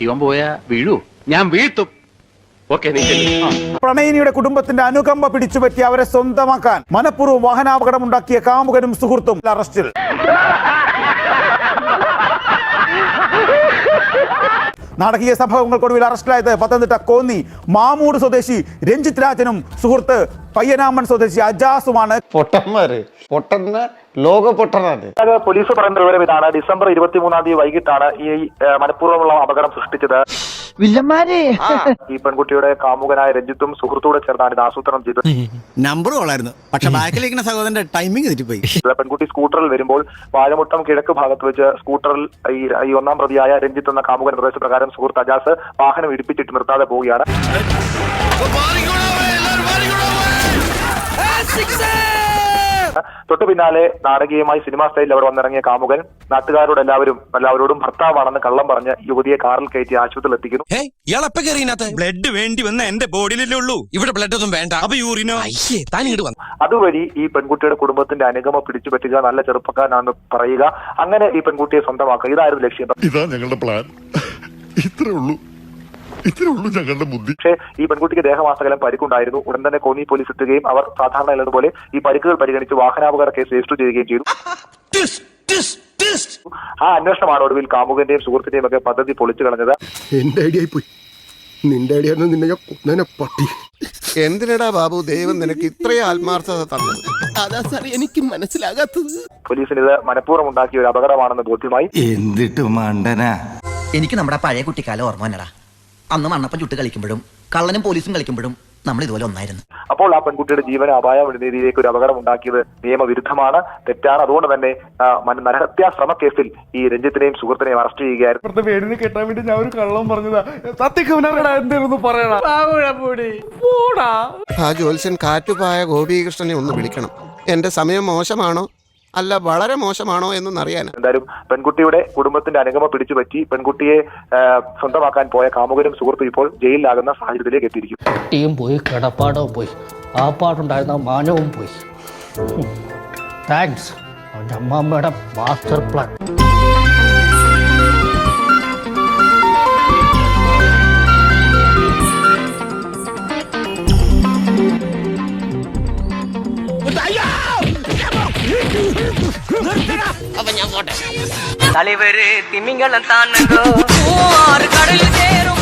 ഇവൻ പോയാ വീഴൂ, ഞാൻ വീഴ്ത്തും. പ്രണയിനിയുടെ കുടുംബത്തിന്റെ അനുകമ്പ പിടിച്ചുപറ്റി അവരെ സ്വന്തമാക്കാൻ മനഃപൂർവ്വം വാഹനാപകടമുണ്ടാക്കിയ കാമുകനും സുഹൃത്തും അറസ്റ്റിൽ. നാടകീയ സംഭവങ്ങൾക്കൊടുവിൽ അറസ്റ്റിലായത് പത്തനംതിട്ട കോന്നി മാമൂട് സ്വദേശി രഞ്ജിത് രാജനും സുഹൃത്ത് പയ്യനാമൺ സ്വദേശി അജാസുമാണ്. പോലീസ് പറയുന്ന വിവരം ഇതാണ്. ഡിസംബർ 23 വൈകിട്ടാണ് ഈ മനഃപൂർവ്വമുള്ള അപകടം സൃഷ്ടിച്ചത്. ഈ പെൺകുട്ടിയുടെ കാമുകനായ രഞ്ജിത്തും സുഹൃത്തൂടെ ചേർന്നാണ് ഇത് ആസൂത്രണം ചെയ്തത്. നമ്പർ കൊള്ളായിരുന്നു, പക്ഷെ ബാക്കിലിരിക്കുന്ന സഹോദരന്റെ ടൈമിംഗ് തെറ്റിപ്പോയി. പെൺകുട്ടി സ്കൂട്ടറിൽ വരുമ്പോൾ വാഴമുട്ടം കിഴക്ക് ഭാഗത്ത് വെച്ച് സ്കൂട്ടറിൽ ഈ ഒന്നാം പ്രതിയായ രഞ്ജിത്ത് എന്ന കാമുകൻ നിർദ്ദേശപ്രകാരം സുഹൃത്ത് അജാസ് വാഹനം ഇടിപ്പിച്ചിട്ട് നിർത്താതെ പോവുകയാണ്. തൊട്ടു പിന്നാലെ നാടകീയമായി സിനിമാ സ്റ്റൈലിൽ അവിടെ വന്നിറങ്ങിയ കാമുകൻ നാട്ടുകാരോട് എല്ലാവരോടും ഭർത്താവാണെന്ന് കള്ളം പറഞ്ഞ് യുവതിയെ കാറിൽ കയറ്റി ആശുപത്രിയിൽ എത്തിക്കുന്നു. ബ്ലഡ് വേണ്ടി വന്ന എന്റെ ബോഡിയിലല്ലേ ഉള്ളൂ, ഇവിടെ ബ്ലഡ് ഒന്നും വേണ്ട. അപ്പൊ യൂറിനോ അതുവഴി ഈ പെൺകുട്ടിയുടെ കുടുംബത്തിന്റെ അനുഗമ പിടിച്ചു പറ്റുക, നല്ല ചെറുപ്പക്കാരനാണെന്ന് പറയുക, അങ്ങനെ ഈ പെൺകുട്ടിയെ സ്വന്തമാക്കുക, ഇതായിരുന്നു ലക്ഷ്യം. ഇതാ ഞങ്ങളുടെ പ്ലാൻ. ഇത്രേ ഉള്ളൂ ഞങ്ങളുടെ ബുദ്ധി. പക്ഷേ ഈ പെൺകുട്ടിക്ക് ദേഹമാസകലം പരിക്കുണ്ടായിരുന്നു. ഉടൻ തന്നെ കോന്നി പോലീസ് എത്തുകയും അവർ സാധാരണ ഉള്ളതുപോലെ ഈ പരിക്കുകൾ പരിഗണിച്ച് വാഹനാപകട കേസ് രജിസ്റ്റർ ചെയ്യുകയും ചെയ്തു. ആ അന്വേഷണമാണ് ഒടുവിൽ കാമുകന്റെയും സുഹൃത്തിന്റെയും ഒക്കെ പദ്ധതി പൊളിച്ചു കളഞ്ഞത്. എന്റെ ഐഡിയ പോയി, നിന്റെ ഐഡിയ നിന്നെ പട്ടി. എന്തിനടാ ബാബു ദൈവം നിനക്ക് ഇത്രയും ആത്മാർത്ഥത തന്നത്? അതാ സാർ എനിക്ക് മനസ്സിലാകാത്തത്. പോലീസിന് ഇത് മനഃപൂർവ്വം ഉണ്ടാക്കിയ ഒരു അപകടമാണെന്ന് ബോധ്യമായി. എന്തിട്ട് മണ്ടനാ. എനിക്ക് നമ്മുടെ പഴയ കുട്ടിക്കാലം ഓർമ്മ വന്നടാ. അന്ന് മണ്ണപ്പം ചുട്ട് കളിക്കുമ്പോഴും കള്ളനും പോലീസും കളിക്കുമ്പോഴും നമ്മൾ ഇതുപോലെ ഒന്നായിരുന്നു. അപ്പോൾ ആ പെൺകുട്ടിയുടെ ജീവന് അപായം രീതിയിലേക്ക് ഒരു അപകടം ഉണ്ടാക്കിയത് നിയമവിരുദ്ധമാണ്, തെറ്റാണ്. അതുകൊണ്ട് തന്നെ നരഹത്യാ ശ്രമ കേസിൽ ഈ രഞ്ജിത്തിനെയും സുഹൃത്തിനെയും അറസ്റ്റ് ചെയ്യുകയായിരുന്നു. പേരിന് കെട്ടാൻ വേണ്ടി ഞാൻ ഒരു കള്ളം പറഞ്ഞതാ. സത്യക്കവനായിരുന്നു പറയണ. ആ ജോത്സ്യൻ കാറ്റുപായ ഗോപീകൃഷ്ണനെ ഒന്ന് വിളിക്കണം. എന്റെ സമയം മോശമാണോ അല്ല വളരെ മോശമാണോ എന്നറിയാൻ. എന്തായാലും പെൺകുട്ടിയുടെ കുടുംബത്തിന്റെ അനുഗമ പിടിച്ചുപറ്റി പെൺകുട്ടിയെ സ്വന്തമാക്കാൻ പോയ കാമുകനും സുഹൃത്തും ഇപ്പോൾ ജയിലിലാകുന്ന സാഹചര്യത്തിലേക്ക് എത്തിയിരിക്കും. കുട്ടിയും പോയി, കിടപ്പാടവും പോയി, ആ പാടുണ്ടായിരുന്ന മാനവും പോയി. താങ്ക്സ് അവൻ്റെ അമ്മാമ്മയുടെ മാസ്റ്റർ പ്ലാൻ. தலைவரு திமிங்கலம் தானோ, கடலில் சேரும்